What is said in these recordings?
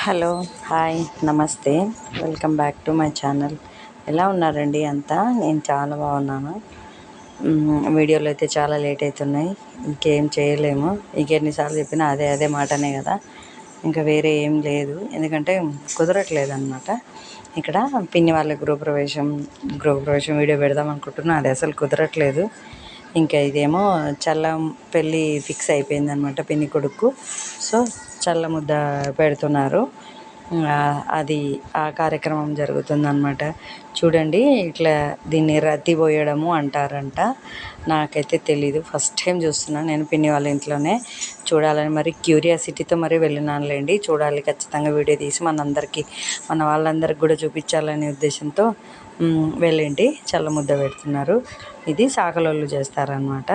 Hello, hi, నమస్తే. Welcome back to my channel. ఎలా ఉన్నారండి అంతా? నేను చాలా బాగున్నాను. వీడియోలు అయితే చాలా లేట్ అవుతున్నాయి. ఇంకేం చేయలేము. ఇంకెన్నిసార్లు చెప్పినా అదే అదే మాటనే కదా. ఇంకా వేరే ఏం లేదు, ఎందుకంటే కుదరట్లేదు అనమాట. ఇక్కడ పిన్ని వాళ్ళ గృహప్రవేశం వీడియో పెడదాం అనుకుంటున్నా, అది అసలు కుదరట్లేదు. ఇంకా ఇదేమో చల్ల పెళ్ళి ఫిక్స్ అయిపోయింది అనమాట పిన్ని కొడుకు. సో చల్ల ముద్ద పెడుతున్నారు. అది ఆ కార్యక్రమం జరుగుతుందన్నమాట. చూడండి, ఇట్లా దీన్ని రతి పోయడము అంటారంట. నాకైతే తెలీదు, ఫస్ట్ టైం చూస్తున్నాను నేను. పిన్ని వాళ్ళ ఇంట్లోనే చూడాలని మరి క్యూరియాసిటీతో మరి వెళ్ళినానులేండి. చూడాలి ఖచ్చితంగా, వీడియో తీసి మన వాళ్ళందరికీ కూడా చూపించాలనే ఉద్దేశంతో వెళ్ళండి. చల్ల ముద్ద పెడుతున్నారు. ఇది సాకలోళ్ళు చేస్తారనమాట.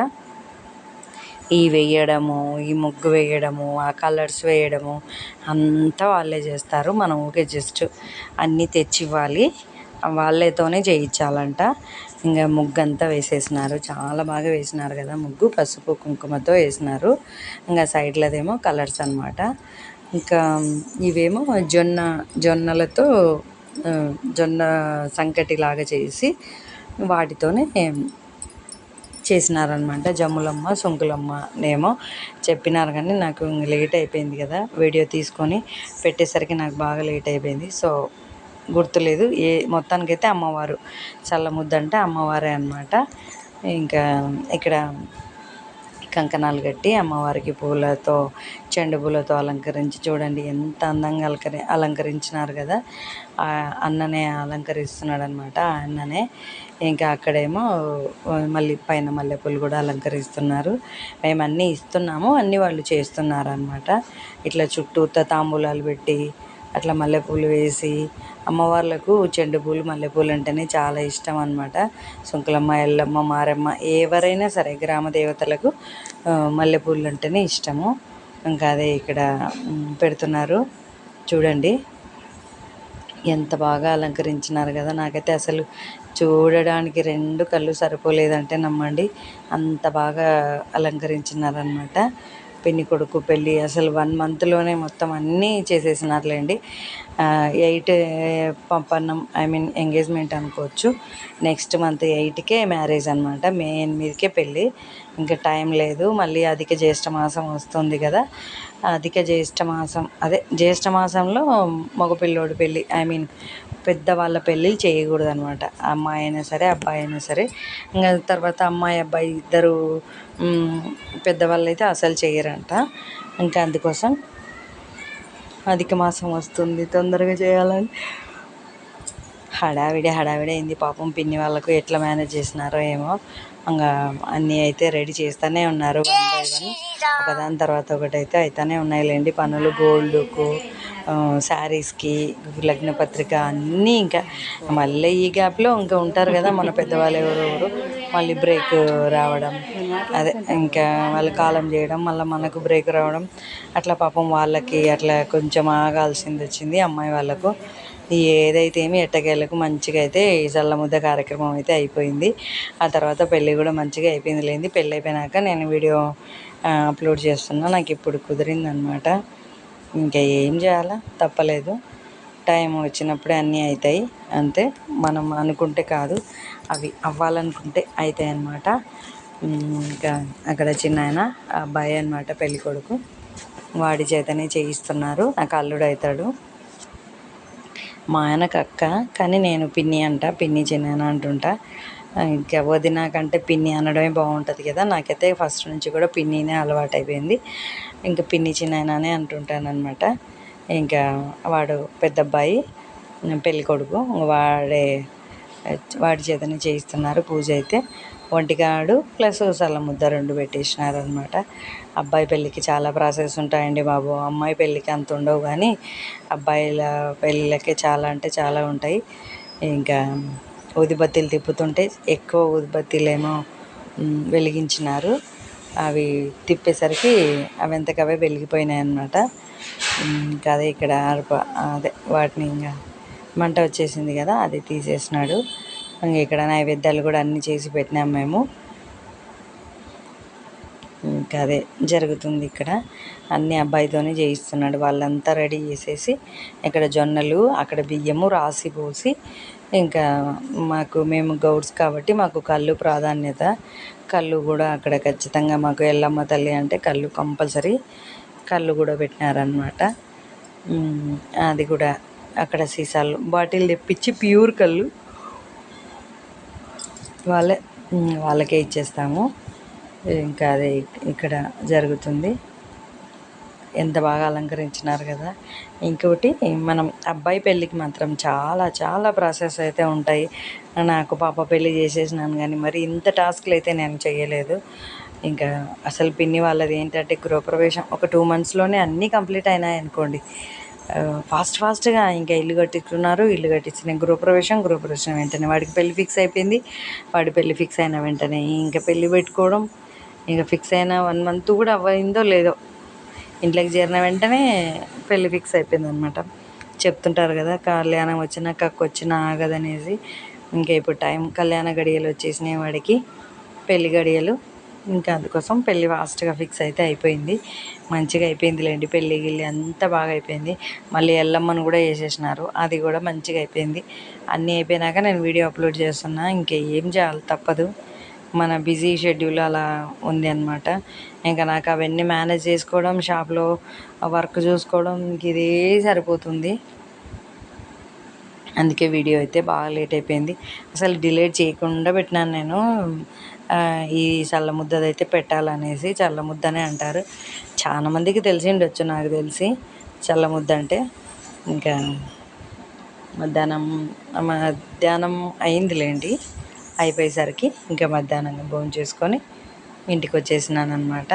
ఈ వేయడము, ఈ ముగ్గు వేయడము, ఆ కలర్స్ వేయడము అంతా వాళ్ళే చేస్తారు. మనం ఊరికే జస్ట్ అన్నీ తెచ్చివ్వాలి, వాళ్ళతోనే చేయించాలంట. ఇంకా ముగ్గు అంతా వేసేసినారు, చాలా బాగా వేసినారు కదా ముగ్గు. పసుపు కుంకుమతో వేసినారు. ఇంకా సైడ్లదేమో కలర్స్ అనమాట. ఇంకా ఇవేమో జొన్నలతో జొన్న సంకటిలాగా చేసి వాటితోనే చేసినారనమాట. జమ్ములమ్మ సొంకులమ్మ నేమో చెప్పినారు, కానీ నాకు లేట్ అయిపోయింది కదా, వీడియో తీసుకొని పెట్టేసరికి నాకు బాగా లేట్ అయిపోయింది. సో గుర్తులేదు. మొత్తానికైతే అమ్మవారు, చల్ల ముద్ద అంటే అమ్మవారే అనమాట. ఇంకా ఇక్కడ కంకణాలు కట్టి అమ్మవారికి పూలతో, చెండు పూలతో అలంకరించి, చూడండి ఎంత అందంగా అలంకరించినారు కదా. అన్ననే అలంకరిస్తున్నాడు అనమాట. ఆ అన్ననే ఇంకా అక్కడేమో మళ్ళీ పైన మల్లెపూలు కూడా అలంకరిస్తున్నారు. మేము అన్నీ ఇస్తున్నాము, అన్నీ వాళ్ళు చేస్తున్నారు అనమాట. ఇట్లా చుట్టూతో తాంబూలాలు పెట్టి అట్లా మల్లెపూలు వేసి, అమ్మవార్లకు చెండు పూలు మల్లెపూలు అంటేనే చాలా ఇష్టం అనమాట. సుంకులమ్మ, ఎల్లమ్మ, మారమ్మ, ఎవరైనా సరే గ్రామ దేవతలకు మల్లెపూలు అంటేనే ఇష్టము. ఇంకా అదే ఇక్కడ పెడుతున్నారు. చూడండి ఎంత బాగా అలంకరించినారు కదా. నాకైతే అసలు చూడడానికి రెండు కళ్ళు సరిపోలేదంటే నమ్మండి, అంత బాగా అలంకరించినారనమాట. పిన్ని కొడుకు పెళ్ళి అసలు 1 మంత్లోనే మొత్తం అన్నీ చేసేసినారులేండి. 8 పంపన్నం, ఎంగేజ్మెంట్ అనుకోవచ్చు. నెక్స్ట్ మంత్ 8కే మ్యారేజ్ అనమాట. మే 8కే పెళ్ళి. ఇంకా టైం లేదు. మళ్ళీ అధిక జ్యేష్ఠ మాసం వస్తుంది కదా. జ్యేష్ఠ మాసంలో మగపిల్లోడి పెళ్ళి, పెద్దవాళ్ళ పెళ్ళిళ్ళు చేయకూడదు అనమాట. అమ్మాయి అయినా సరే అబ్బాయి అయినా సరే. ఇంకా తర్వాత అమ్మాయి అబ్బాయి ఇద్దరు పెద్దవాళ్ళు అయితే అసలు చేయరంట. ఇంకా అందుకోసం అధిక మాసం వస్తుంది, తొందరగా చేయాలని హడావిడి అయింది. పాపం పిన్ని వాళ్ళకు ఎట్లా మేనేజ్ చేసినారో ఏమో. ఇంకా అన్నీ అయితే రెడీ చేస్తూనే ఉన్నారు, 1 by 1, ఒకదాని తర్వాత ఒకటైతే అయితేనే ఉన్నాయిలేండి పనులు. గోల్డ్కు, శారీస్కి, లగ్నపత్రిక అన్నీ. ఇంకా మళ్ళీ ఈ గ్యాప్లో ఇంకా ఉంటారు కదా మన పెద్దవాళ్ళు ఎవరెవరు, మళ్ళీ బ్రేక్ రావడం, ఇంకా వాళ్ళు కాలం చేయడం, మళ్ళీ మనకు బ్రేక్ రావడం, అట్లా పాపం వాళ్ళకి అట్లా కొంచెం ఆగాల్సింది వచ్చింది అమ్మాయి వాళ్ళకు. ఏదైతే ఎట్టకేలకు మంచిగా అయితే ఈ చల్ల ముద్ద కార్యక్రమం అయితే అయిపోయింది. ఆ తర్వాత పెళ్ళి కూడా మంచిగా అయిపోయింది లేండి. పెళ్ళి అయిపోయినాక నేను వీడియో అప్లోడ్ చేస్తున్నా. నాకు ఇప్పుడు కుదిరిందనమాట. ఇంకా ఏం చేయాలా, తప్పలేదు. టైం వచ్చినప్పుడే అన్నీ అవుతాయి అంతే. మనం అనుకుంటే కాదు, అవి అవ్వాలనుకుంటే అవుతాయి అన్నమాట. ఇంకా అక్కడ చిన్నాయన అబ్బాయి అనమాట, పెళ్ళి కొడుకు, వాడి చేతనే చేయిస్తున్నారు. నాకు అల్లుడు అవుతాడు. మా ఆయనకు అక్క, కానీ నేను పిన్ని అంట, పిన్ని చిన్నాయన అంటుంటా. ఇంకా వదిన కంటే పిన్ని అనడమే బాగుంటుంది కదా. నాకైతే ఫస్ట్ నుంచి కూడా పిన్నినే అలవాటు అయిపోయింది. ఇంకా పిన్ని చిన్నాయననే అంటుంటాను అనమాట. ఇంకా వాడు పెద్ద అబ్బాయి, పెళ్ళి కొడుకు, వాడి చేతనే చేయిస్తున్నారు పూజ అయితే. ఒంటిగాడు ప్లస్ చల్ల ముద్ద 2 పెట్టేసినారు అనమాట. అబ్బాయి పెళ్ళికి చాలా ప్రాసెస్ ఉంటాయండి బాబు. అమ్మాయి పెళ్ళికి అంత ఉండవు, కానీ అబ్బాయిల పెళ్ళిళ్ళకే చాలా అంటే చాలా ఉంటాయి. ఇంకా ఊదిబత్తీలు తిప్పుతుంటే ఎక్కువ ఊదిబత్తీలేమో వెలిగించినారు. అవి తిప్పేసరికి అవి ఎంతకవే వెలిగిపోయినాయి అన్నమాట. ఇంకా అదే ఇక్కడ వాటిని ఇంకా మంట వచ్చేసింది కదా, అది తీసేసినాడు. ఇంకా ఇక్కడ నైవేద్యాలు కూడా అన్నీ చేసి పెట్టినాం మేము. ఇంకా అదే జరుగుతుంది ఇక్కడ. అన్నీ అబ్బాయితోనే చేయిస్తున్నాడు. వాళ్ళంతా రెడీ చేసేసి ఇక్కడ జొన్నలు, అక్కడ బియ్యము రాసి పోసి, ఇంకా మేము గౌడ్స్ కాబట్టి మాకు కళ్ళు ప్రాధాన్యత. కళ్ళు కూడా అక్కడ ఖచ్చితంగా మాకు ఎల్లమ్మ తల్లి అంటే కళ్ళు కంపల్సరీ. కళ్ళు కూడా పెట్టినారనమాట. అది కూడా అక్కడ సీసాలు బాటిల్ తెప్పించి ప్యూర్ కళ్ళు వాళ్ళకే ఇచ్చేస్తాము. ఇంకా అదే ఇక్కడ జరుగుతుంది. ఎంత బాగా అలంకరించినారు కదా. ఇంకొకటి, మనం అబ్బాయి పెళ్ళికి మాత్రం చాలా చాలా ప్రాసెస్ అయితే ఉంటాయి. నాకు పాప పెళ్ళి చేసేసినాను కానీ మరి ఇంత టాస్క్లు అయితే నేను చేయలేదు. ఇంకా అసలు పిన్ని వాళ్ళది ఏంటంటే గృహప్రవేశం ఒక 2 monthsలోనే అన్నీ కంప్లీట్ అయినాయి అనుకోండి. ఫాస్ట్గా ఇంకా ఇల్లు కట్టించుకున్నారు. ఇల్లు కట్టించిన గృహప్రవేశం వెంటనే వాడికి పెళ్ళి ఫిక్స్ అయిపోయింది. వాడి పెళ్ళి ఫిక్స్ అయిన వెంటనే ఇంకా పెళ్ళి పెట్టుకోవడం. ఇంకా ఫిక్స్ అయిన 1 month కూడా అవ్వయిందో లేదో ఇంట్లోకి చేరిన వెంటనే పెళ్ళి ఫిక్స్ అయిపోయింది అనమాట. చెప్తుంటారు కదా, కళ్యాణం వచ్చినా కక్కు వచ్చినా ఆగదనేసి. ఇంకా ఇప్పుడు టైం కళ్యాణ గడియలు వచ్చేసినాయి వాడికి, పెళ్ళి గడియలు. ఇంకా అందుకోసం పెళ్ళి ఫాస్ట్గా ఫిక్స్ అయితే అయిపోయింది. మంచిగా అయిపోయిందిలేండి. పెళ్ళి గిళ్ళి అంతా బాగా అయిపోయింది. మళ్ళీ ఎల్లమ్మను కూడా వేసేసినారు, అది కూడా మంచిగా అయిపోయింది. అన్నీ అయిపోయినాక నేను వీడియో అప్లోడ్ చేస్తున్నా. ఇంకేం చేయాలి, తప్పదు. మన బిజీ షెడ్యూల్ అలా ఉంది అనమాట. ఇంకా నాకు అవన్నీ మేనేజ్ చేసుకోవడం, షాప్లో వర్క్ చూసుకోవడం, ఇదే సరిపోతుంది. అందుకే వీడియో అయితే బాగా లేట్ అయిపోయింది. అసలు డిలేట్ చేయకుండా పెట్టినాను నేను. ఈ చల్ల ముద్దదైతే పెట్టాలనేసి. చల్ల ముద్దనే అంటారు, చాలామందికి తెలిసి ఉండొచ్చు, నాకు తెలిసి చల్ల ముద్ద అంటే. ఇంకా మధ్యాహ్నం అయిందిలేండి. అయిపోయేసరికి ఇంకా మధ్యాహ్నం భోజనం చేసుకొని ఇంటికి వచ్చేసినాను అనమాట.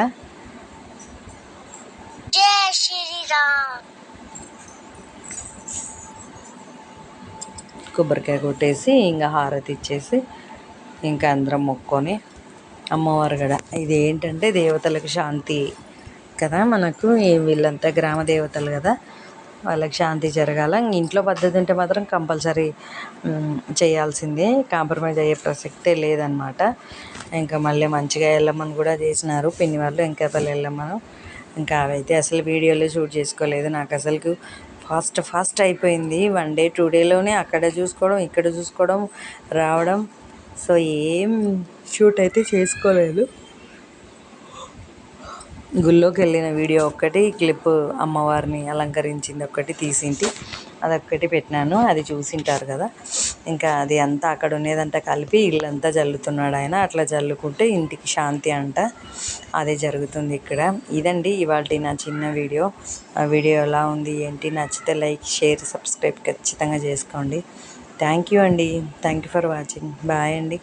కొబ్బరికాయ కొట్టేసి ఇంకా హారతి ఇచ్చేసి ఇంకా అందరం మొక్కొని అమ్మవారు కూడా ఇది ఏంటంటే దేవతలకు శాంతి కదా. మనకు వీళ్ళంతా గ్రామ దేవతలు కదా, వాళ్ళకి శాంతి జరగాల. ఇంట్లో పద్ధతి ఉంటే మాత్రం కంపల్సరీ చేయాల్సిందే, కాంప్రమైజ్ అయ్యే ప్రసక్తే లేదనమాట. ఇంకా మళ్ళీ మంచిగా ఎల్లమ్మను కూడా చేసినారు పిన్ని వాళ్ళు, ఇంకేపల్లి ఎల్లమ్మను. ఇంకా అవైతే అసలు వీడియోలో షూట్ చేసుకోలేదు. నాకు అసలు ఫాస్ట్ అయిపోయింది. 1 day 2 dayలోనే అక్కడ చూసుకోవడం, ఇక్కడ చూసుకోవడం, రావడం. సో ఏం షూట్ అయితే చేసుకోలేదు. గుళ్ళోకి వెళ్ళిన వీడియో ఒక్కటి క్లిప్, అమ్మవారిని అలంకరించింది ఒక్కటి తీసింటి, అదొక్కటి పెట్టినాను. అది చూసింటారు కదా. ఇంకా అది అంతా అక్కడ ఉండేదంతా కలిపి ఇల్లంతా జల్లుతున్నాడు ఆయన. అట్లా జల్లుకుంటే ఇంటికి శాంతి అంట. అదే జరుగుతుంది ఇక్కడ. ఇదండి ఇవాళ నా చిన్న వీడియో. ఆ వీడియో ఎలా ఉంది ఏంటి, నచ్చితే లైక్, షేర్, సబ్స్క్రైబ్ ఖచ్చితంగా చేసుకోండి. థ్యాంక్ యూ అండి. Thank you for watching. Bye అండి.